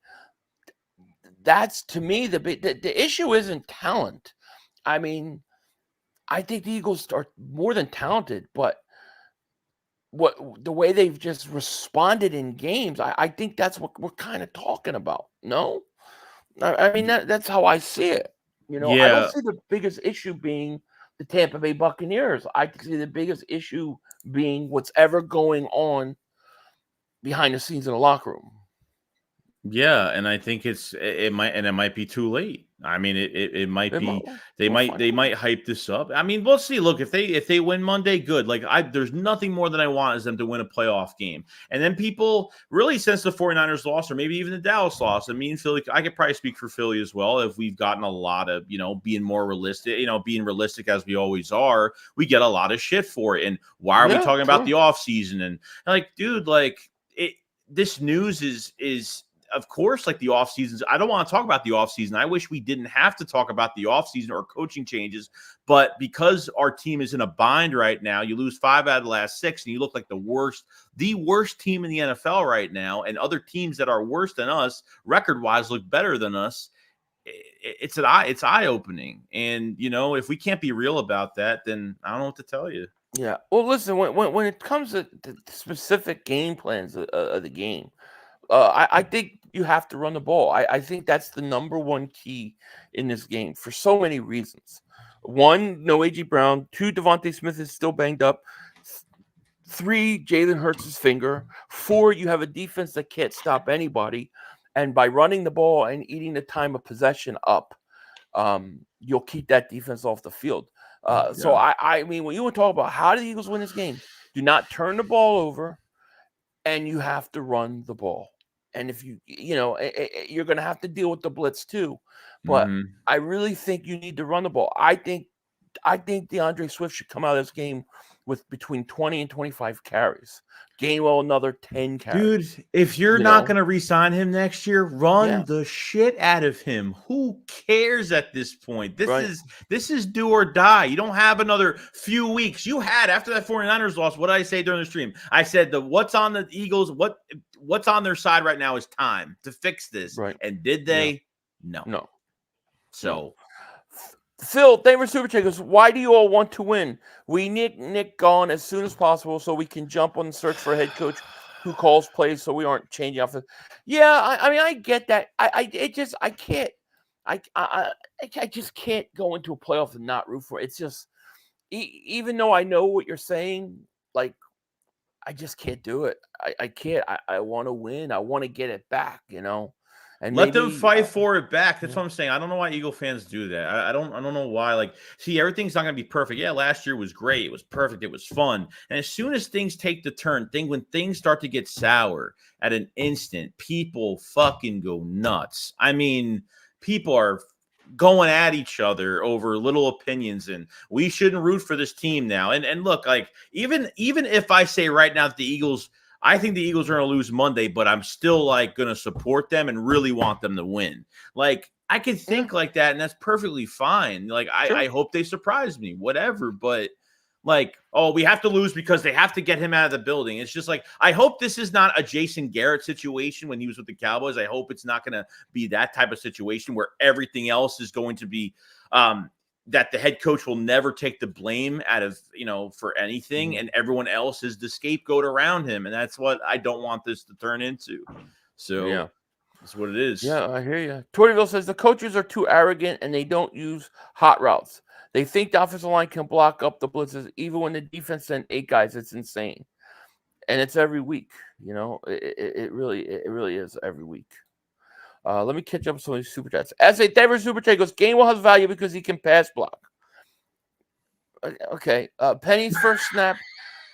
that's, to me, the issue isn't talent. I mean, I think the Eagles are more than talented, but the way they've just responded in games, I think that's what we're kind of talking about. No, I mean that's how I see it. I don't see the biggest issue being the Tampa Bay Buccaneers. I see the biggest issue being what's ever going on behind the scenes in the locker room. Yeah, and I think it might be too late. I mean, it might be they might hype this up. I mean, we'll see. Look, if they win Monday, good. Like there's nothing more than I want is them to win a playoff game. And then people really, since the 49ers lost, or maybe even the Dallas lost, I mean, Philly, I could probably speak for Philly as well. If we've gotten a lot of, being more realistic, being realistic as we always are, we get a lot of shit for it. And why are we talking about the offseason? And like, dude, like this news is of course, like the offseasons, I don't want to talk about the offseason. I wish we didn't have to talk about the offseason or coaching changes. But because our team is in a bind right now, you lose 5 out of the last 6, and you look like the worst team in the NFL right now, and other teams that are worse than us, record-wise, look better than us. It's eye-opening. And, if we can't be real about that, then I don't know what to tell you. Yeah. Well, listen, when it comes to the specific game plans of the game, I think you have to run the ball. I think that's the number one key in this game for so many reasons. 1, no A.J. Brown. 2, Devontae Smith is still banged up. 3, Jalen Hurts' finger. 4, you have a defense that can't stop anybody. And by running the ball and eating the time of possession up, you'll keep that defense off the field. So, I mean, when you want to talk about how do the Eagles win this game, do not turn the ball over, and you have to run the ball. And if you're going to have to deal with the blitz too. But I really think you need to run the ball. I think DeAndre Swift should come out of this game with between 20 and 25 carries. Gainwell another 10 carries. Dude, if you're not going to re-sign him next year, run the shit out of him. Who cares at this point? This is do or die. You don't have another few weeks. You had after that 49ers loss. What did I say during the stream? I said what's on the Eagles, what's on their side right now is time to fix this. Right. And did they? No. So Phil, thank you for Super Chat goes, why do you all want to win? We need Nick gone as soon as possible so we can jump on the search for a head coach who calls plays so we aren't changing off. Yeah, I mean, I get that. I just can't go into a playoff and not root for it. It's just, even though I know what you're saying, like, I just can't do it. I can't. I want to win. I want to get it back, And let them fight for it back. That's what I'm saying. I don't know why Eagle fans do that. I don't know why. Like, see, everything's not going to be perfect. Yeah, last year was great. It was perfect. It was fun. And as soon as things take the turn, when things start to get sour at an instant, people fucking go nuts. I mean, people are going at each other over little opinions, and we shouldn't root for this team now. And look, like, even if I say right now that the Eagles, I think the Eagles are going to lose Monday, but I'm still like going to support them and really want them to win. Like, I can think like that, and that's perfectly fine. Like, I hope they surprise me, whatever. But like, oh, we have to lose because they have to get him out of the building. It's just like, I hope this is not a Jason Garrett situation when he was with the Cowboys. I hope it's not going to be that type of situation where everything else is going to be that the head coach will never take the blame out of, for anything, and everyone else is the scapegoat around him. And that's what I don't want this to turn into. So that's what it is. Yeah, I hear you. Tortyville says the coaches are too arrogant and they don't use hot routes. They think the offensive line can block up the blitzes, even when the defense sent 8 guys. It's insane. And it's every week, it really is every week. Let me catch up with some of these super chats. As a Denver super chat goes, Gainwell has value because he can pass block. Okay. Penny's first snap,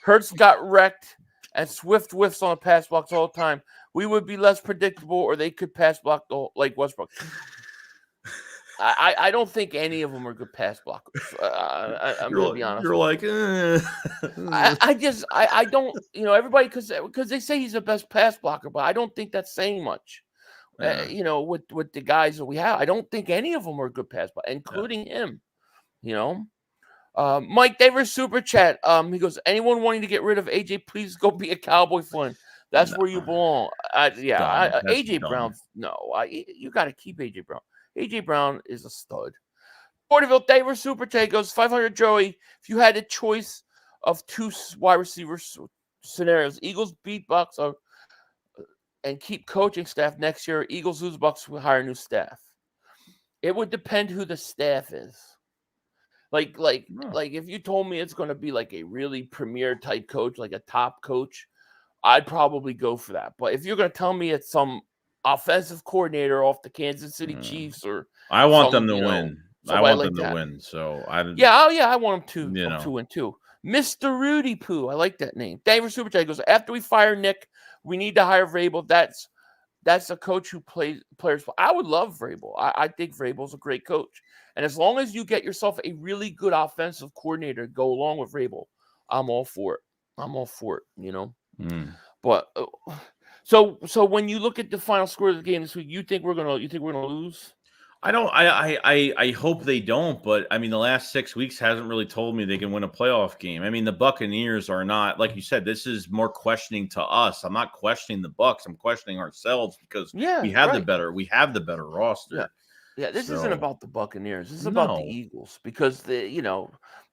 Hurts got wrecked, and Swift whiffs on the pass blocks all the time. We would be less predictable, or they could pass block like Westbrook. I don't think any of them are good pass blockers. I'm going to be honest. You're like, I don't, everybody, because they say he's the best pass blocker, but I don't think that's saying much. With the guys that we have, I don't think any of them are good pass blockers, including him. Mike Davis super chat. He goes, anyone wanting to get rid of AJ, please go be a Cowboy fan. That's where you belong. AJ Brown. No, you got to keep AJ Brown. AJ Brown is a stud. Porterville Davis super chat goes, 500 Joey. If you had a choice of 2 wide receiver scenarios, Eagles beat Bucks and keep coaching staff next year, Eagles lose, Bucks will hire new staff. It would depend who the staff is. Like if you told me it's going to be like a really premier type coach, like a top coach, I'd probably go for that. But if you're going to tell me it's some offensive coordinator off the Kansas City Chiefs, or I want them to win. I want them to win. So I want them to win too. Mr. Rudy Poo, I like that name. David Super Chat goes, after we fire Nick, we need to hire Vrabel. That's a coach who plays players. I would love Vrabel. I think Vrabel's a great coach. And as long as you get yourself a really good offensive coordinator to go along with Vrabel, I'm all for it. But So when you look at the final score of the game this week, you think we're gonna lose? I don't. I hope they don't. But I mean, the last 6 weeks hasn't really told me they can win a playoff game. I mean, the Buccaneers are not, like you said. This is more questioning to us. I'm not questioning the Bucs. I'm questioning ourselves because we have the better roster. Yeah. This isn't about the Buccaneers. This is about the Eagles because they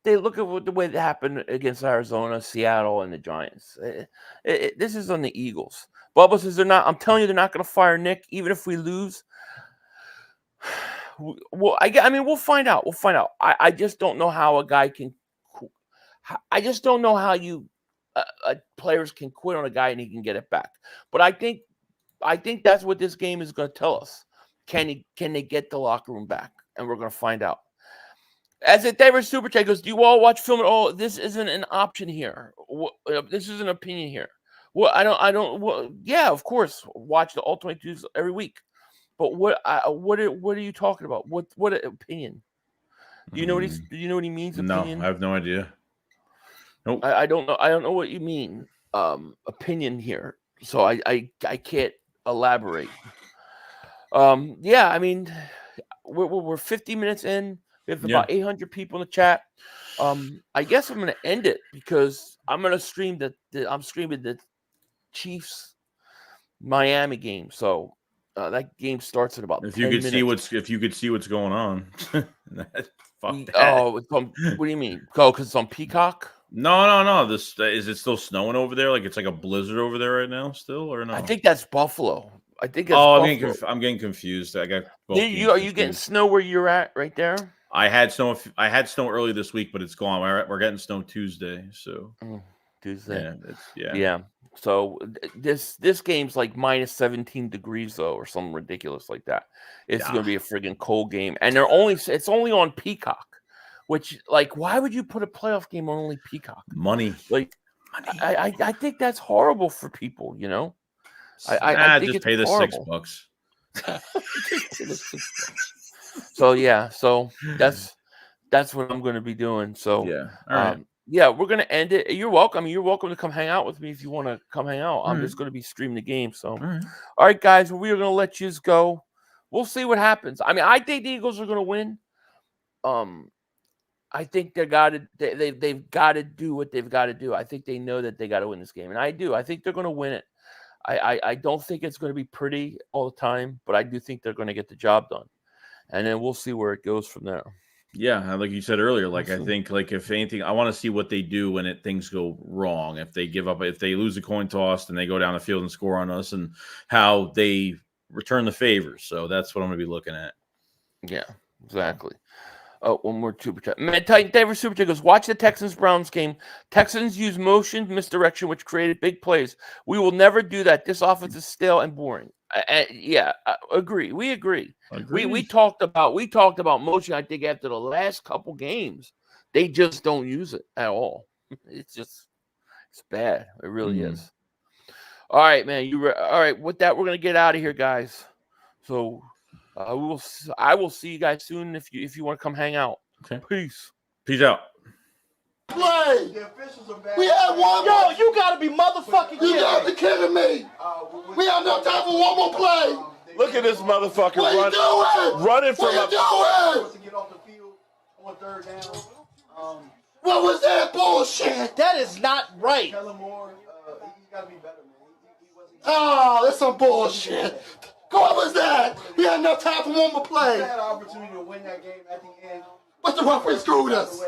look at the way that happened against Arizona, Seattle, and the Giants. This is on the Eagles. Bubba says they're not. I'm telling you, they're not going to fire Nick even if we lose. Well, I mean, we'll find out. We'll find out. I just don't know how a guy can. I just don't know how players can quit on a guy and he can get it back. But I think that's what this game is going to tell us. Can they get the locker room back? And we're going to find out. As a David Super Chat goes, do you all watch film at all? This isn't an option here. This is an opinion here. Well, I don't. Well, yeah, of course, watch the Ultimate News every week. But what are you talking about? What opinion? Do you know what he means? Opinion? No, I have no idea. Nope. I don't know. I don't know what you mean. Opinion here. So I can't elaborate. Yeah, I mean, we're 50 minutes in. We have about 800 people in the chat. I guess I'm going to end it because I'm going to stream I'm streaming the Chiefs Miami game. So. That game starts in about. If 10 you could minutes. see what's going on. Fuck that. Oh, what do you mean? Oh, because it's on Peacock. No. Is it still snowing over there? Like it's like a blizzard over there right now, still, or no? I think that's Buffalo. I think that's. Oh, I'm getting confused. I got. Are you getting snow where you're at right there? I had snow early this week, but it's gone. We're getting snow Tuesday. So Tuesday. Yeah. So this game's like minus 17 degrees though, or something ridiculous like that. It's gonna be a friggin' cold game, and it's only on Peacock. Which, like, why would you put a playoff game on only Peacock? Money. Like, I think that's horrible for people. You know, I think just pay the horrible. $6. So that's what I'm going to be doing. So yeah, all right. Yeah, we're going to end it. You're welcome. You're welcome to come hang out with me if you want to come hang out. I'm just going to be streaming the game. So, all right, guys, we're going to let you go. We'll see what happens. I mean, I think the Eagles are going to win. I think they've got to do what they've got to do. I think they know that they got to win this game, and I do. I think they're going to win it. I don't think it's going to be pretty all the time, but I do think they're going to get the job done, and then we'll see where it goes from there. Yeah, like you said earlier, like I think, like if anything, I want to see what they do when things go wrong. If they give up, if they lose a coin toss, and they go down the field and score on us, and how they return the favors. So that's what I'm going to be looking at. Yeah, exactly. Oh, one more super chat. David Super Chat goes, watch the Texans-Browns game. Texans use motion misdirection, which created big plays. We will never do that. This offense is stale and boring. Agree. We agree. We talked about motion, I think, after the last couple games. They just don't use it at all. It's bad. It really is. All right, man. All right, with that, we're going to get out of here, guys. So I will see you guys soon if you want to come hang out. Okay. Peace out. Play. The officials are bad. We had one. Yo, you gotta be motherfucking kidding. You gotta be kidding me. We have no time for one more play. Look at this motherfucker What are you doing? running from What are you doing? to get off the field on third down. What was that bullshit? That is not right. Kellen Moore, he's gotta be better, man. He wasn't. Oh, that's some bullshit. What was that? We had enough time for one more play. We had an opportunity to win that game at the end. But the referee screwed us.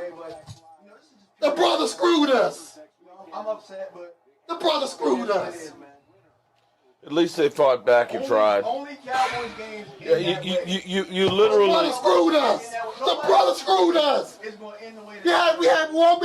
The brother screwed us. I'm upset, but the brother screwed us. At least they fought back and tried. Only Cowboys games. You literally. The brother screwed us. The brother screwed us. It's going to end the way Yeah, we had one.